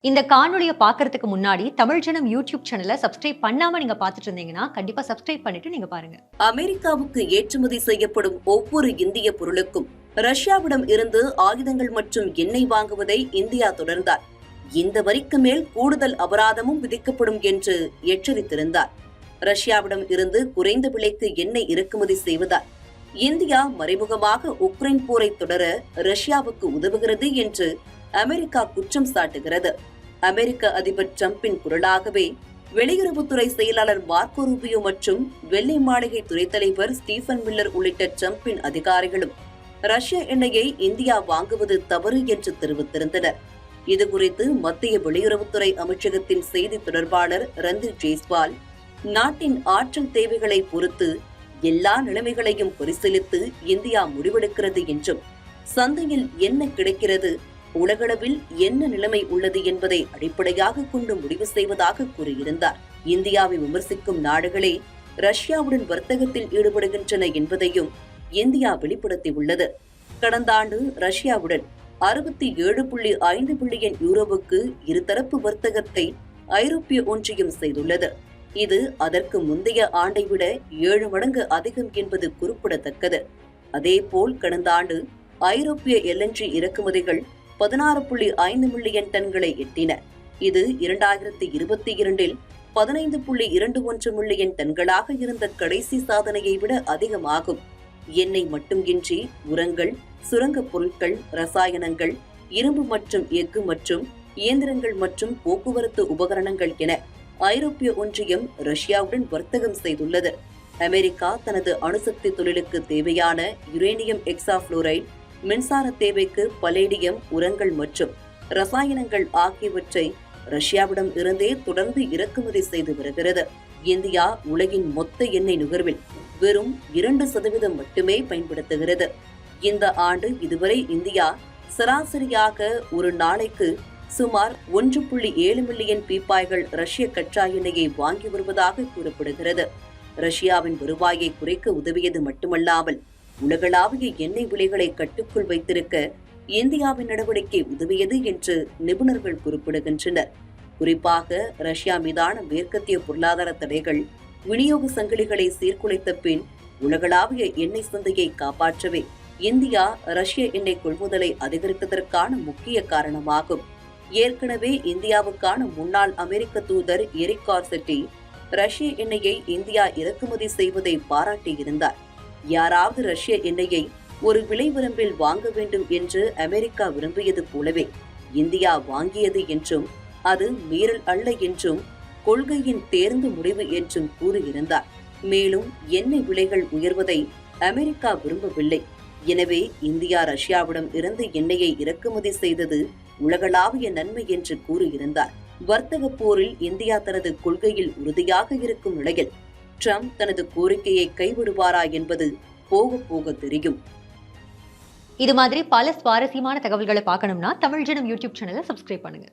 இந்த காணொளிய பார்க்கறதுக்கு முன்னாடி தமிழ் ஜனம் யூடியூப் சேனலை சப்ஸ்கிரைப் பண்ணாம நீங்க பார்த்துட்டு இருந்தீங்கன்னா கண்டிப்பா சப்ஸ்கிரைப் பண்ணிட்டு நீங்க பாருங்க. அமெரிக்காவுக்கு ஏற்றுமதி செய்யப்படும் ஒவ்வொரு இந்திய பொருளுக்கும் ரஷ்யாவிடம் இருந்து ஆயுதங்கள் மற்றும் எண்ணெய் வாங்குவதை இந்தியா தொடர்ந்தார். இந்த வரிக்கு மேல் கூடுதல் அபராதமும் விதிக்கப்படும் என்று எச்சரித்திருந்தார். ரஷ்யாவிடம் இருந்து குறைந்த விலைக்கு எண்ணெய் இறக்குமதி செய்வதால் இந்தியா மறைமுகமாக உக்ரைன் போரை தொடர ரஷ்யாவுக்கு உதவுகிறது என்று அமெரிக்கா குற்றம் சாட்டுகிறது. அமெரிக்க அதிபர் டிரம்பின் குரலாகவே வெளியுறவுத்துறை செயலாளர் மார்க்கோ ரூபியோ மற்றும் வெள்ளை மாளிகை துணைத் தலைவர் ஸ்டீபன் மில்லர் உள்ளிட்ட டிரம்பின் அதிகாரிகளும் ரஷ்ய எண்ணெயை இந்தியா வாங்குவது தவறு என்று தெரிவித்திருந்தனர். இதுகுறித்து மத்திய வெளியுறவுத்துறை அமைச்சகத்தின் செய்தி தொடர்பாளர் ரந்தீர் ஜெய்ஸ்வால், நாட்டின் ஆற்றல் தேவைகளை பொறுத்து எல்லா நிலைமைகளையும் பரிசீலித்து இந்தியா முடிவெடுக்கிறது என்றும், சந்தையில் என்ன கிடைக்கிறது, உலகளவில் என்ன நிலைமை உள்ளது என்பதை அடிப்படையாக கொண்டு முடிவு செய்வதாக கூறியிருந்தார். இந்தியாவை விமர்சிக்கும் நாடுகளே ரஷ்யாவுடன் வர்த்தகத்தில் ஈடுபடுகின்றன என்பதையும் இந்தியா வெளிப்படுத்தியுள்ளது. கடந்த ஆண்டு ரஷ்யாவுடன் 67.5 பில்லியன் யூரோவுக்கு இருதரப்பு வர்த்தகத்தை ஐரோப்பிய ஒன்றியம் செய்துள்ளது. இது அதற்கு முந்தைய ஆண்டை விட 7 மடங்கு அதிகம் என்பது குறிப்பிடத்தக்கது. அதேபோல் கடந்த ஆண்டு ஐரோப்பிய LNG இறக்குமதிகள் 16.5 மில்லியன் டன்களை எட்டின. இது 2022இல் 15.21 மில்லியன் டன்களாக இருந்த கடைசி சாதனையை விட அதிகமாகும். எண்ணெய் மட்டுமின்றி உரங்கள், சுரங்கப் பொருட்கள், ரசாயனங்கள், இரும்பு மற்றும் எஃகு மற்றும் இயந்திரங்கள் மற்றும் போக்குவரத்து உபகரணங்கள் என ஐரோப்பிய ஒன்றியம் ரஷ்யாவுடன் வர்த்தகம் செய்துள்ளது. அமெரிக்கா தனது அணுசக்தி தொழிலுக்கு தேவையான யுரேனியம் எக்ஸாஃப்ளோரைடு, மின்சார தேவைக்கு பலேடியம், உரங்கள் மற்றும் ரசாயனங்கள் ஆகியவற்றை ரஷ்யாவிடம் இருந்தே தொடர்ந்து இறக்குமதி செய்து வருகிறது. இந்தியா உலகின் மொத்த எண்ணெய் நுகர்வில் வெறும் 2% மட்டுமே பயன்படுத்துகிறது. இந்த ஆண்டு இதுவரை இந்தியா சராசரியாக ஒரு நாளைக்கு சுமார் 1.7 மில்லியன் பீப்பாய்கள் ரஷ்ய கச்சா எண்ணெயை வாங்கி வருவதாக கூறப்படுகிறது. ரஷ்யாவின் வருவாயை குறைக்க உதவியது மட்டுமல்லாமல் உலகளாவிய எண்ணெய் விலைகளை கட்டுக்குள் வைத்திருக்க இந்தியாவின் நடவடிக்கை உதவியது என்று நிபுணர்கள் குறிப்பிடுகின்றனர். குறிப்பாக ரஷ்யா மீதான மேற்கத்திய பொருளாதார தடைகள் விநியோக சங்கிலிகளை சீர்குலைத்த பின் உலகளாவிய எண்ணெய் சந்தையை காப்பாற்றவே இந்தியா ரஷ்ய எண்ணெய் கொள்முதலை அதிகரித்ததற்கான முக்கிய காரணமாகும். ஏற்கனவே இந்தியாவுக்கான முன்னாள் அமெரிக்க தூதர் எரிக் கார்செட்டி ரஷ்ய எண்ணெயை இந்தியா இறக்குமதி செய்வதை பாராட்டியிருந்தார். யாராவது ரஷ்ய எண்ணெயை ஒரு விலை வரம்பில் வாங்க வேண்டும் என்று அமெரிக்கா விரும்பியது போலவே இந்தியா வாங்கியது என்றும், அது மீறல் அல்ல என்றும், கொள்கையின் தேர்ந்த முடிவு என்றும் கூறியிருந்தார். மேலும் எண்ணெய் விலைகள் உயர்வதை அமெரிக்கா விரும்பவில்லை. எனவே இந்தியா ரஷ்யாவிடம் இருந்து எண்ணெயை இறக்குமதி செய்தது உலகளாவிய நன்மை என்று கூறியிருந்தார். வர்த்தக போரில் இந்தியா தனது கொள்கையில் உறுதியாக இருக்கும் நிலையில் ட்ரம்ப் தனது கோரிக்கையை கைவிடுவாரா என்பது போக போக தெரியும். இது மாதிரி பல சுவாரஸ்யமான தகவல்களை பார்க்கணும்னா தமிழ் ஜனம் யூடியூப் சேனலை சப்ஸ்கிரைப் பண்ணுங்க.